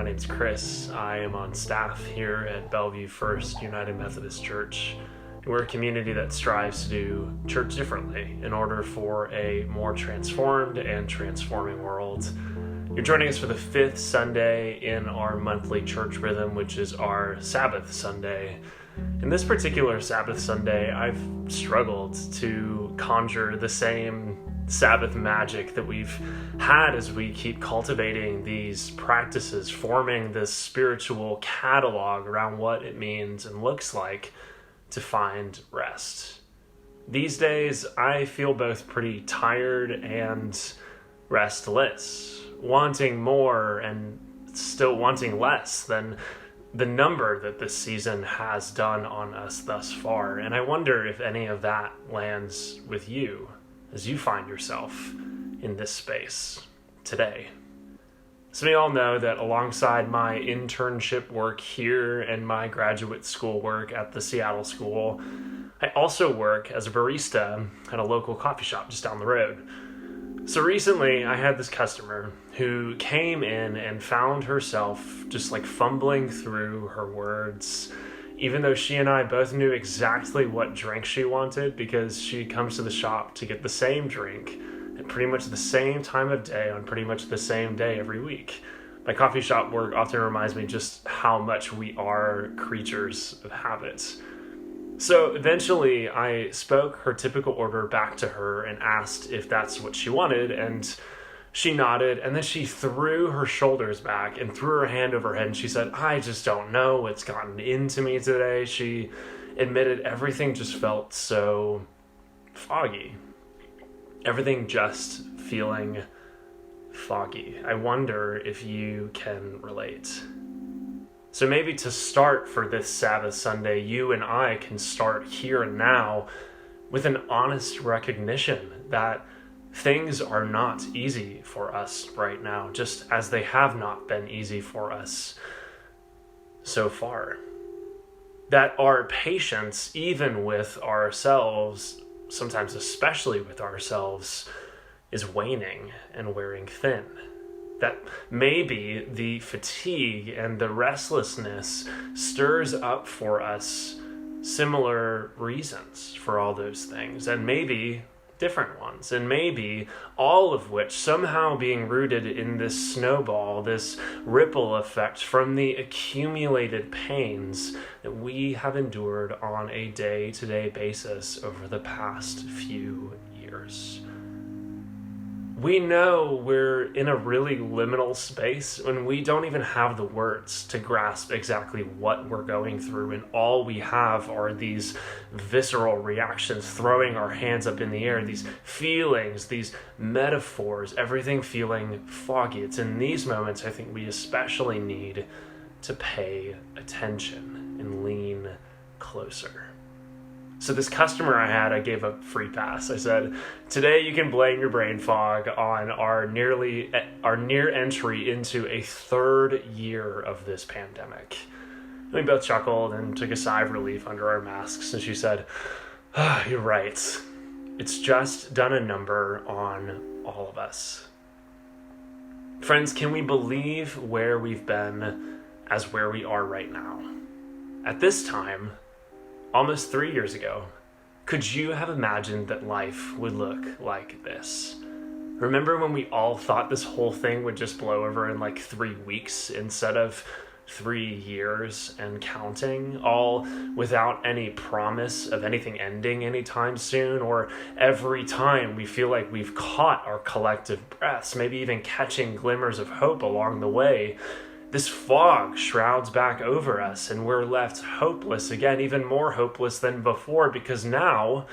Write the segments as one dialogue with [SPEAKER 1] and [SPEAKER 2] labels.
[SPEAKER 1] name's Chris. I am on staff here at Bellevue First United Methodist Church. We're a community that strives to do church differently in order for a more transformed and transforming world. You're joining us for the fifth Sunday in our monthly church rhythm, which is our Sabbath Sunday. In this particular Sabbath Sunday, I've struggled to conjure the same Sabbath magic that we've had as we keep cultivating these practices, forming this spiritual catalog around what it means and looks like to find rest. These days, I feel both pretty tired and restless, wanting more and still wanting less than the number that this season has done on us thus far. And I wonder if any of that lands with you as you find yourself in this space today. Some of you all know that alongside my internship work here and my graduate school work at the Seattle school, I also work as a barista at a local coffee shop just down the road. So recently I had this customer who came in and found herself just like fumbling through her words, even though she and I both knew exactly what drink she wanted because she comes to the shop to get the same drink at pretty much the same time of day on pretty much the same day every week. My coffee shop work often reminds me just how much we are creatures of habits. So eventually I spoke her typical order back to her and asked if that's what she wanted, and she nodded, and then she threw her shoulders back and threw her hand over her head, and she said, "I just don't know what's gotten into me today." She admitted everything just felt so foggy. Everything just feeling foggy. I wonder if you can relate. So maybe to start for this Sabbath Sunday, you and I can start here and now with an honest recognition that things are not easy for us right now, just as they have not been easy for us so far. That our patience, even with ourselves, sometimes especially with ourselves, is waning and wearing thin. That maybe the fatigue and the restlessness stirs up for us similar reasons for all those things, and maybe different ones, and maybe all of which somehow being rooted in this snowball, this ripple effect from the accumulated pains that we have endured on a day-to-day basis over the past few years. We know we're in a really liminal space when we don't even have the words to grasp exactly what we're going through, and all we have are these visceral reactions, throwing our hands up in the air, these feelings, these metaphors, everything feeling foggy. It's in these moments I think we especially need to pay attention and lean closer. So this customer I gave a free pass. I said, today you can blame your brain fog on our near entry into a third year of this pandemic. And we both chuckled and took a sigh of relief under our masks. And she said, "You're right. It's just done a number on all of us." Friends, can we believe where we've been as where we are right now? At this time, almost 3 years ago, could you have imagined that life would look like this? Remember when we all thought this whole thing would just blow over in like 3 weeks instead of 3 years and counting, all without any promise of anything ending anytime soon, or every time we feel like we've caught our collective breaths, maybe even catching glimmers of hope along the way, this fog shrouds back over us and we're left hopeless again, even more hopeless than before, because now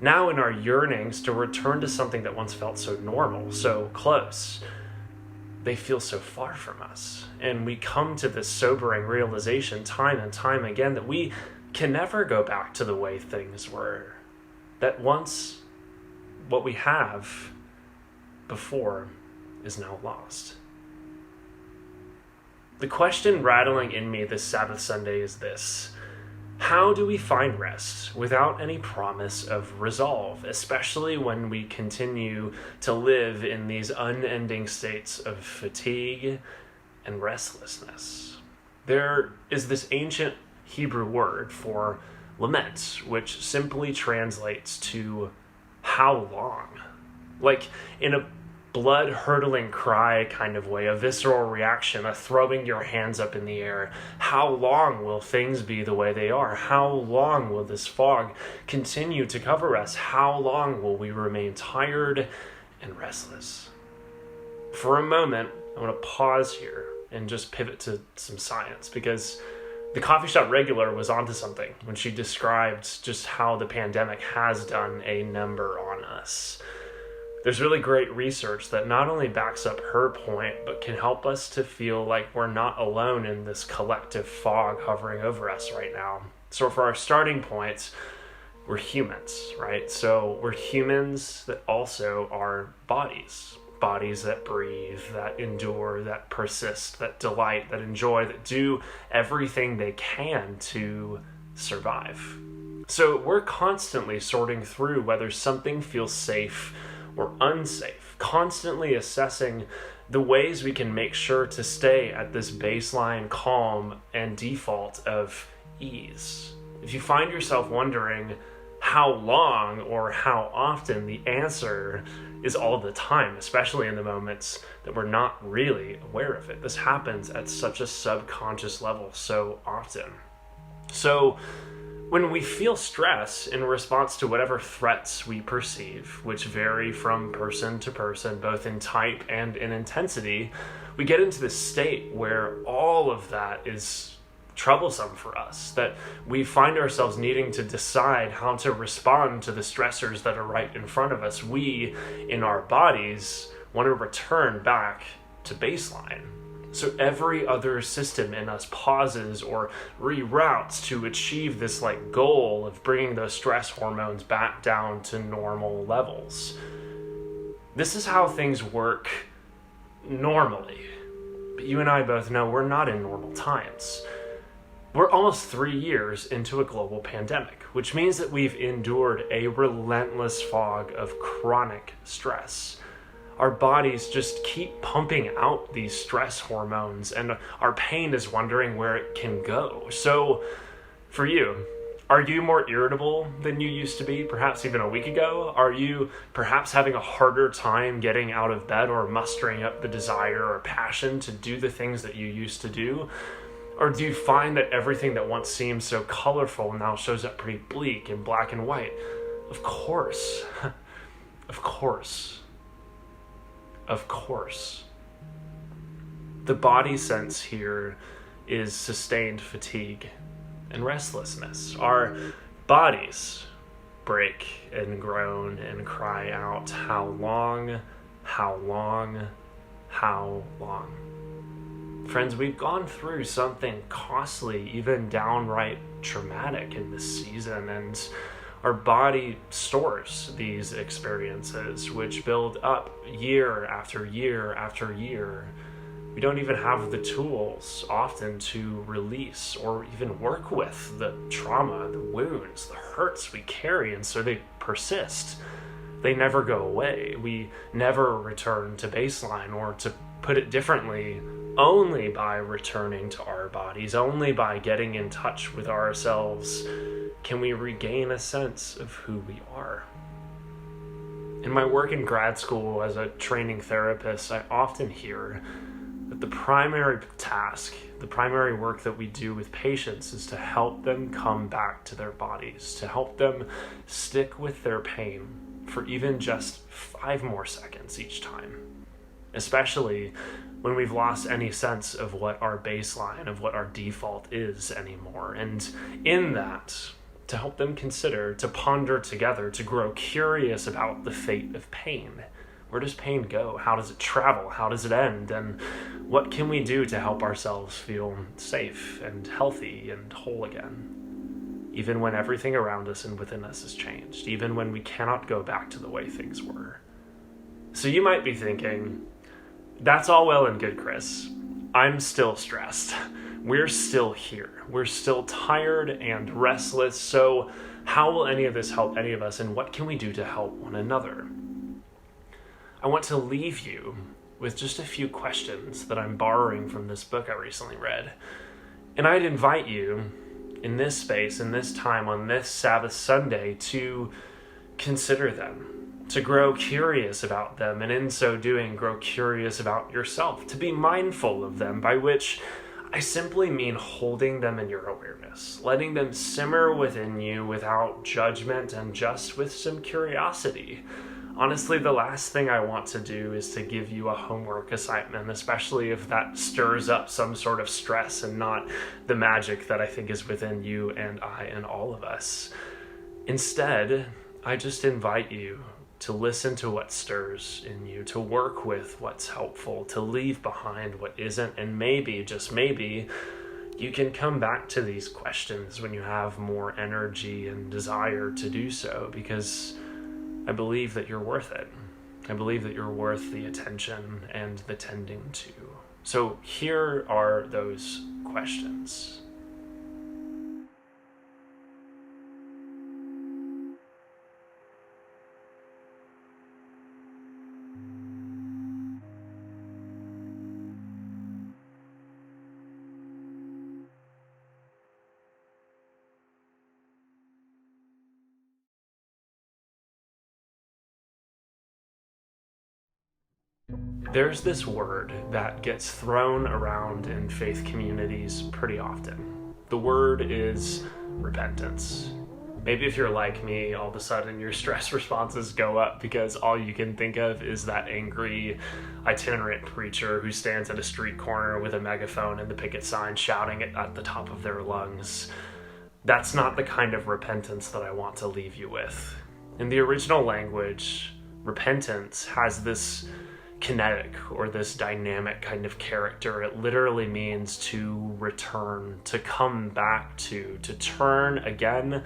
[SPEAKER 1] in our yearnings to return to something that once felt so normal, so close, they feel so far from us. And we come to this sobering realization time and time again that we can never go back to the way things were. That once what we have before is now lost. The question rattling in me this Sabbath Sunday is this: how do we find rest without any promise of resolve, especially when we continue to live in these unending states of fatigue and restlessness. There is this ancient Hebrew word for lament, which simply translates to how long? Like in a blood-hurtling cry kind of way, a visceral reaction, a throwing your hands up in the air. How long will things be the way they are? How long will this fog continue to cover us? How long will we remain tired and restless? For a moment, I want to pause here and just pivot to some science, because the coffee shop regular was onto something when she described just how the pandemic has done a number on us. There's really great research that not only backs up her point, but can help us to feel like we're not alone in this collective fog hovering over us right now. So for our starting points, we're humans, right? So we're humans that also are bodies. Bodies that breathe, that endure, that persist, that delight, that enjoy, that do everything they can to survive. So we're constantly sorting through whether something feels safe or unsafe, constantly assessing the ways we can make sure to stay at this baseline calm and default of ease. If you find yourself wondering how long or how often, the answer is all the time, especially in the moments that we're not really aware of it. This happens at such a subconscious level so often. So when we feel stress in response to whatever threats we perceive, which vary from person to person, both in type and in intensity, we get into this state where all of that is troublesome for us, that we find ourselves needing to decide how to respond to the stressors that are right in front of us. We, in our bodies, want to return back to baseline. So every other system in us pauses or reroutes to achieve this goal of bringing those stress hormones back down to normal levels. This is how things work normally. But you and I both know we're not in normal times. We're almost 3 years into a global pandemic, which means that we've endured a relentless fog of chronic stress. Our bodies just keep pumping out these stress hormones, and our pain is wondering where it can go. So, for you, are you more irritable than you used to be, perhaps even a week ago? Are you perhaps having a harder time getting out of bed or mustering up the desire or passion to do the things that you used to do? Or do you find that everything that once seemed so colorful now shows up pretty bleak and black and white? Of course. Of course. Of course. The body sense here is sustained fatigue and restlessness. Our bodies break and groan and cry out, how long, how long, how long? Friends, we've gone through something costly, even downright traumatic in this season, and our body stores these experiences, which build up year after year after year. We don't even have the tools often to release or even work with the trauma, the wounds, the hurts we carry, and so they persist. They never go away. We never return to baseline, or to put it differently, only by returning to our bodies, only by getting in touch with ourselves, can we regain a sense of who we are. In my work in grad school as a training therapist, I often hear that the primary task, the primary work that we do with patients is to help them come back to their bodies, to help them stick with their pain for even just 5 more seconds each time, especially when we've lost any sense of what our baseline, of what our default is anymore. And in that, to help them consider, to ponder together, to grow curious about the fate of pain. Where does pain go? How does it travel? How does it end? And what can we do to help ourselves feel safe and healthy and whole again? Even when everything around us and within us has changed, even when we cannot go back to the way things were. So you might be thinking, that's all well and good, Chris. I'm still stressed. We're still here. We're still tired and restless. So how will any of this help any of us, and what can we do to help one another? I want to leave you with just a few questions that I'm borrowing from this book I recently read. And I'd invite you in this space, in this time, on this Sabbath Sunday, to consider them, to grow curious about them, and in so doing, grow curious about yourself, to be mindful of them, by which I simply mean holding them in your awareness, letting them simmer within you without judgment and just with some curiosity. Honestly, the last thing I want to do is to give you a homework assignment, especially if that stirs up some sort of stress and not the magic that I think is within you and I and all of us. Instead, I just invite you to listen to what stirs in you, to work with what's helpful, to leave behind what isn't, and maybe, just maybe, you can come back to these questions when you have more energy and desire to do so, because I believe that you're worth it. I believe that you're worth the attention and the tending to. So here are those questions. There's this word that gets thrown around in faith communities pretty often. The word is repentance. Maybe if you're like me, all of a sudden your stress responses go up because all you can think of is that angry itinerant preacher who stands at a street corner with a megaphone and the picket sign shouting it at the top of their lungs. That's not the kind of repentance that I want to leave you with. In the original language, repentance has this kinetic or this dynamic kind of character. It literally means to return, to come back to turn again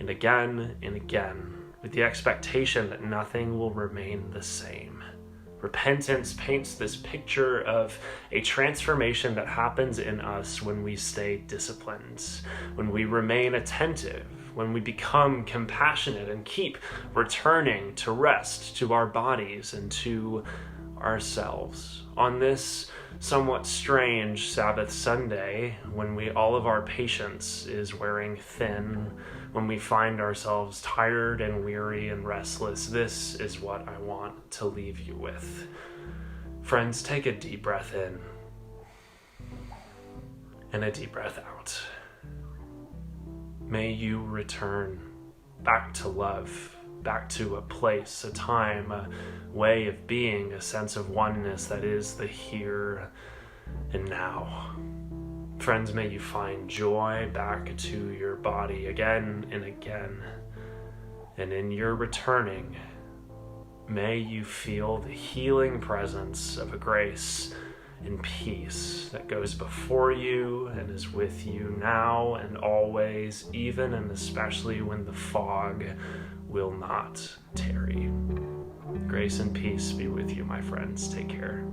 [SPEAKER 1] and again and again, with the expectation that nothing will remain the same. Repentance paints this picture of a transformation that happens in us when we stay disciplined, when we remain attentive, when we become compassionate and keep returning to rest, to our bodies and to ourselves. On this somewhat strange Sabbath Sunday, when all of our patience is wearing thin, when we find ourselves tired and weary and restless, this is what I want to leave you with. Friends, take a deep breath in and a deep breath out. May you return back to love, back to a place, a time, a way of being, a sense of oneness that is the here and now. Friends, may you find joy back to your body again and again. And in your returning, may you feel the healing presence of a grace and peace that goes before you and is with you now and always, even and especially when the fog will not tarry. Grace and peace be with you, my friends. Take care.